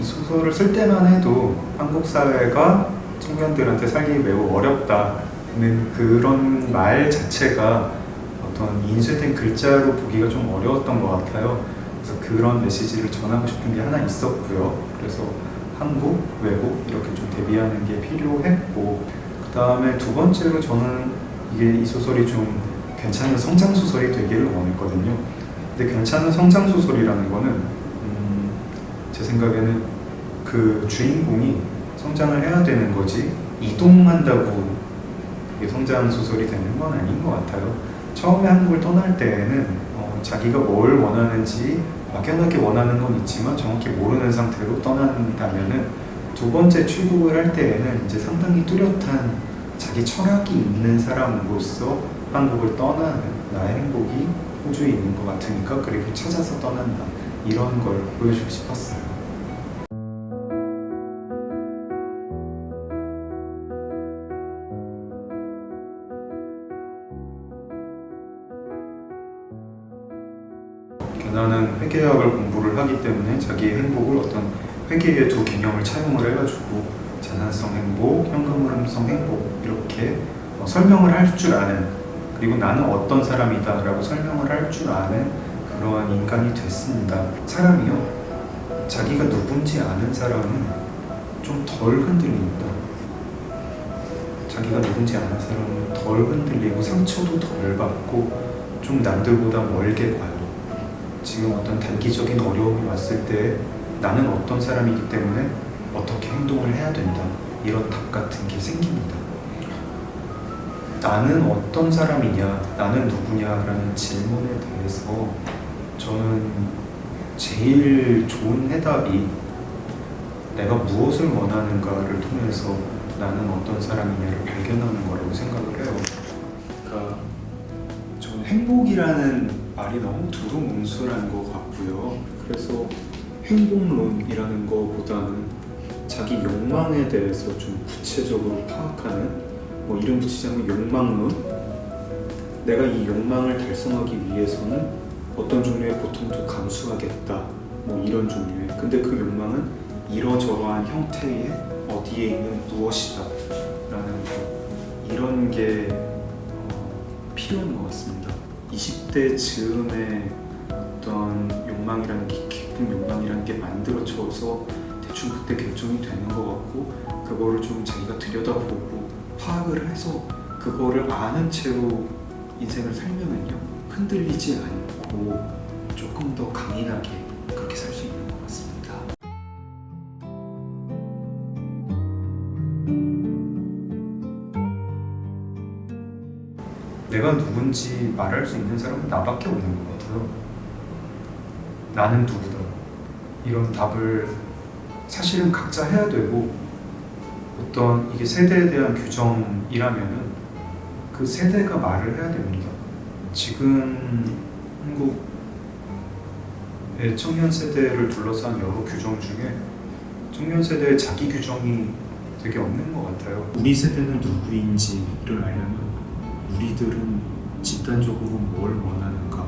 소설을 쓸 때만 해도 한국 사회가 청년들한테 살기 매우 어렵다는 그런 말 자체가 어떤 인쇄된 글자로 보기가 좀 어려웠던 것 같아요. 그래서 그런 메시지를 전하고 싶은 게 하나 있었고요. 그래서 한국, 외국 이렇게 좀 대비하는 게 필요했고, 그 다음에 두 번째로 저는 이 소설이 좀 괜찮은 성장 소설이 되기를 원했거든요. 근데 괜찮은 성장 소설이라는 거는 제 생각에는 그 주인공이 성장을 해야 되는 거지 이동한다고 그게 성장 소설이 되는 건 아닌 것 같아요. 처음에 한국을 떠날 때에는 자기가 뭘 원하는지 막연하게 원하는 건 있지만 정확히 모르는 상태로 떠난다면은 두 번째 출국을 할 때에는 이제 상당히 뚜렷한 자기 철학이 있는 사람으로서 한국을 떠나는 나의 행복이 호주에 있는 것 같으니까 그리고 찾아서 떠난다 이런 걸 보여주고 싶었어요. 게나는 회계학을 공부를 하기 때문에 자기의 행복을 어떤 회계의 두 개념을 차용을 해가지고 자산성 행복, 현금 흐름성 행복 이렇게 설명을 할 줄 아는, 그리고 나는 어떤 사람이다 라고 설명을 할 줄 아는 그러한 인간이 됐습니다. 사람이요, 자기가 누군지 아는 사람은 좀 덜 흔들립니다. 자기가 누군지 아는 사람은 덜 흔들리고 상처도 덜 받고 좀 남들보다 멀게 봐요. 지금 어떤 단기적인 어려움이 왔을 때 나는 어떤 사람이기 때문에 어떻게 행동을 해야 된다 이런 답 같은 게 생깁니다. 나는 어떤 사람이냐, 나는 누구냐라는 질문에 대해서 저는 제일 좋은 해답이 내가 무엇을 원하는가를 통해서 나는 어떤 사람이냐를 발견하는 거라고 생각을 해요. 그러니까 저는 행복이라는 말이 너무 두루뭉술한 것 같고요. 그래서 행복론이라는 것보다는 자기 욕망에 대해서 좀 구체적으로 파악하는, 뭐 이름 붙이자면 욕망론, 내가 이 욕망을 달성하기 위해서는 어떤 종류의 고통도 감수하겠다, 뭐 이런 종류의, 근데 그 욕망은 이러저러한 형태의 어디에 있는 무엇이다 라는 거, 이런 게 필요한 것 같습니다. 20대 즈음에 어떤 욕망이라는 게, 깊은 욕망이라는 게 만들어져서 대충 그때 결정이 되는 것 같고, 그거를 좀 자기가 들여다보고 파악을 해서 그거를 아는 채로 인생을 살면은요, 흔들리지 않고 조금 더 강인하게 그렇게 살 수 있는 것 같습니다. 내가 누군지 말할 수 있는 사람은 나밖에 없는 것 같아요. 나는 누구다, 이런 답을 사실은 각자 해야 되고, 어떤 이게 세대에 대한 규정이라면은 그 세대가 말을 해야 됩니다. 지금 한국의 청년 세대를 둘러싼 여러 규정 중에 청년 세대의 자기 규정이 되게 없는 것 같아요. 우리 세대는 누구인지를 알려면 우리들은 집단적으로 뭘 원하는가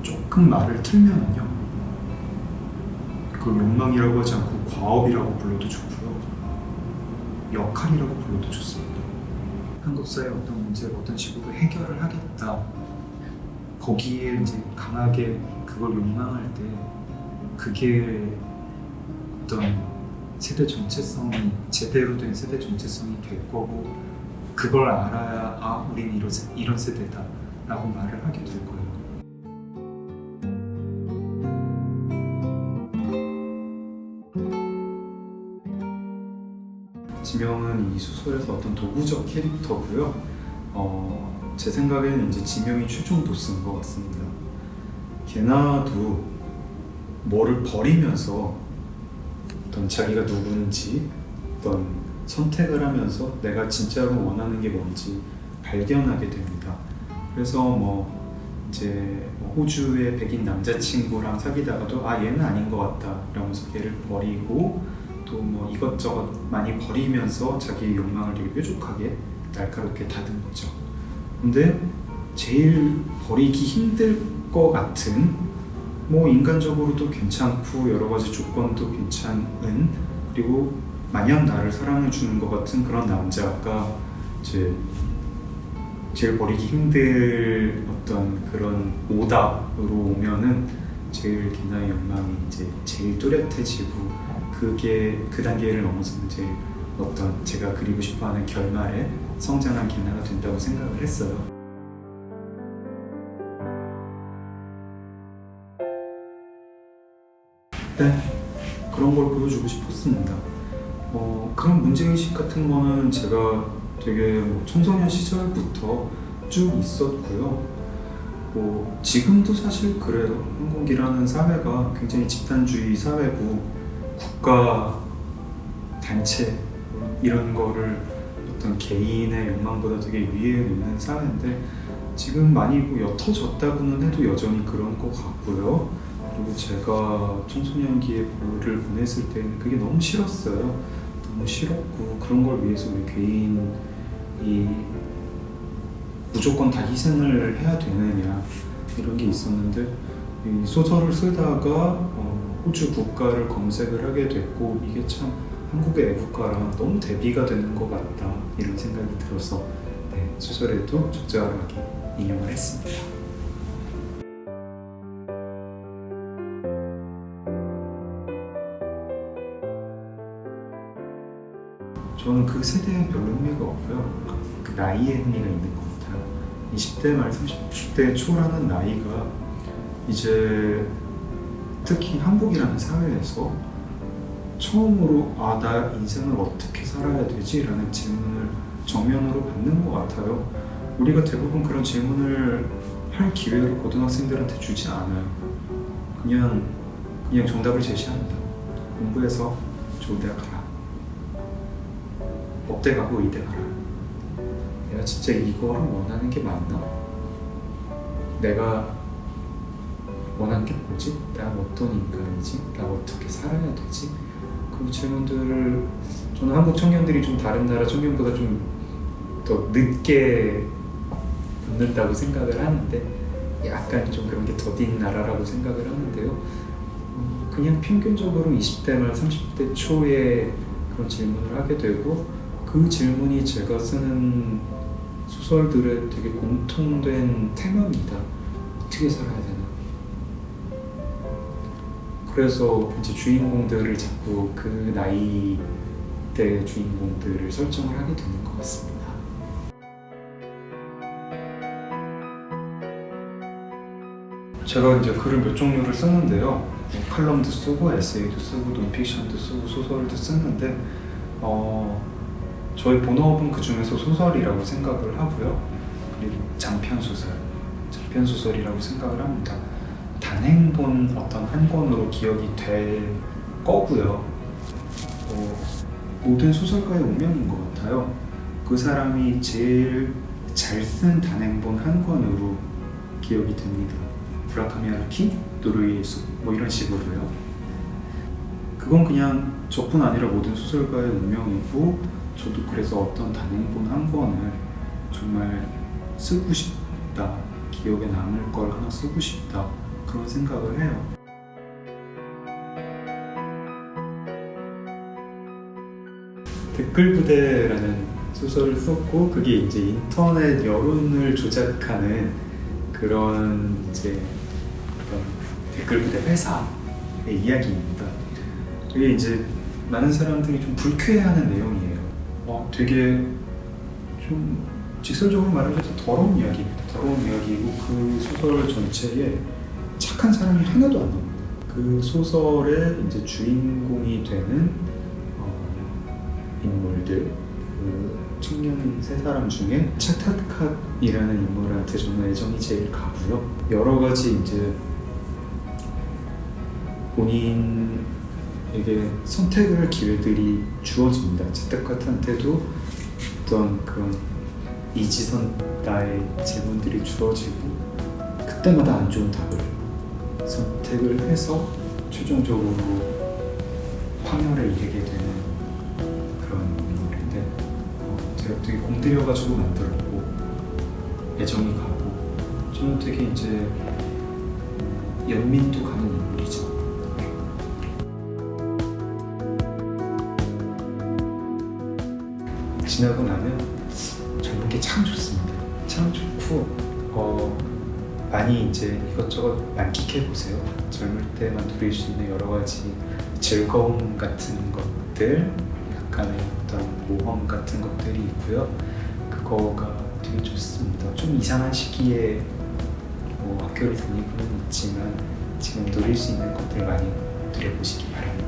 조금 말을 틀면은요, 그걸 욕망이라고 하지 않고 과업이라고 불러도 좋고요, 역할이라고 불러도 좋습니다. 한국 사회의 어떤 문제를 어떤 식으로 해결을 하겠다, 거기에 이제 강하게 그걸 욕망할 때 그게 어떤 세대 정체성이, 제대로 된 세대 정체성이 될 거고, 그걸 알아야 아, 우린 이런 세대다 라고 말을 하게 될 거예요. 지명은 이 소설에서 어떤 도구적 캐릭터고요. 제 생각에는 이제 지명이 최종 보스인 것 같습니다. 게나도 뭐를 버리면서 어떤 자기가 누군지 어떤 선택을 하면서 내가 진짜로 원하는 게 뭔지 발견하게 됩니다. 그래서 뭐 이제 호주의 백인 남자친구랑 사귀다가도 아, 얘는 아닌 것 같다 이러면서 걔를 버리고, 또 뭐 이것저것 많이 버리면서 자기의 욕망을 되게 뾰족하게 날카롭게 다듬 거죠. 근데 제일 버리기 힘들 것 같은 뭐 인간적으로도 괜찮고 여러 가지 조건도 괜찮은, 그리고 마냥 나를 사랑해 주는 것 같은 그런 남자가 이제 제일 버리기 힘들 어떤 그런 오답으로 오면은 제일 개나의 욕망이 이제 제일 뚜렷해지고, 그게 그 단계를 넘어서는 제일 어떤 제가 그리고 싶어하는 결말에 성장한 개나가 된다고 생각을 했어요. 네, 그런 걸 보여주고 싶었습니다. 그런 문제인식 같은 거는 제가 되게 청소년 시절부터 쭉 있었고요. 지금도 사실 그래요. 한국이라는 사회가 굉장히 집단주의 사회고, 국가, 단체 이런 거를 어떤 개인의 욕망보다 되게 위에 놓는 사회인데, 지금 많이 옅어졌다고는 해도 여전히 그런 것 같고요. 그리고 제가 청소년기에 부를 보냈을 때는 그게 너무 싫었어요. 너무 싫었고, 그런 걸 위해서 왜 개인이 무조건 다 희생을 해야 되느냐, 이런 게 있었는데, 이 소설을 쓰다가 호주 국가를 검색을 하게 됐고, 이게 참 한국의 애국가랑 너무 대비가 되는 것 같다, 이런 생각이 들어서 소설에도 적절하게 인용을 했습니다. 저는 그 세대에 별로 흥미가 없고요. 그 나이에 흥미가 있는 것 같아요. 20대 말 30대 초라는 나이가 이제 특히 한국이라는 사회에서 처음으로 나 인생을 어떻게 살아야 되지? 라는 질문을 정면으로 받는 것 같아요. 우리가 대부분 그런 질문을 할 기회를 고등학생들한테 주지 않아요. 그냥 정답을 제시합니다. 공부해서 좋은 대학 가라. 법대 가고 의대 가라. 내가 진짜 이거를 원하는 게 맞나? 내가 원하는 게 뭐지? 나 어떤 인간이지? 나 어떻게 살아야 되지? 그 질문들을 저는 한국 청년들이 좀 다른 나라 청년보다 좀 더 늦게 붙는다고 생각을 하는데, 약간 좀 그런 게 더딘 나라라고 생각을 하는데요. 그냥 평균적으로 20대 말 30대 초에 그런 질문을 하게 되고, 그 질문이 제가 쓰는 소설들의 되게 공통된 테마입니다. 어떻게 살아야 되나? 그래서 이제 주인공들을 자꾸 그 나이대 주인공들을 설정을 하게 되는 것 같습니다. 제가 이제 글을 몇 종류를 쓰는데요. 칼럼도 쓰고, 에세이도 쓰고, 논픽션도 쓰고, 소설도 쓰는데, 저희 본업은 그 중에서 소설이라고 생각을 하고요. 그리고 장편소설이라고 생각을 합니다. 단행본 어떤 한 권으로 기억이 될 거고요. 모든 소설가의 운명인 것 같아요. 그 사람이 제일 잘 쓴 단행본 한 권으로 기억이 됩니다. 무라카미 하루키, 노르웨이의 숲, 뭐 이런 식으로요. 그건 그냥 저뿐 아니라 모든 소설가의 운명이고, 저도 그래서 어떤 단행본 한 권을 정말 쓰고 싶다, 기억에 남을 걸 하나 쓰고 싶다, 그런 생각을 해요. 댓글부대라는 소설을 썼고, 그게 이제 인터넷 여론을 조작하는 그런 이제 댓글부대 회사의 이야기입니다. 이게 이제 많은 사람들이 좀 불쾌해하는 내용이에요. 되게 좀 직설적으로 말하면 더러운 이야기입니다. 더러운 이야기이고, 그 소설 전체에 착한 사람이 하나도 안 나옵니다. 그 소설의 이제 주인공이 되는 인물들, 그 청년 세 사람 중에 차타캇이라는 인물한테 저는 애정이 제일 가고요. 여러 가지 이제 본인에게 선택을 할 기회들이 주어집니다. 차타캇한테도 어떤 그런 이지선다의 질문들이 주어지고, 그때마다 안 좋은 답을 선택을 해서 최종적으로 파멸에 이르게 되는 그런 인물인데, 제가 되게 공들여가지고 만들었고 애정이 가고, 저는 되게 이제 연민도 가는 인물이죠. 지나고 나면 젊은 게 참 좋습니다. 참 좋고 많이 이제 이것저것 만끽해 보세요. 젊을 때만 누릴 수 있는 여러 가지 즐거움 같은 것들, 약간의 어떤 모험 같은 것들이 있고요. 그거가 되게 좋습니다. 좀 이상한 시기에 학교를 다니고는 있지만 지금 누릴 수 있는 것들 많이 누려보시기 바랍니다.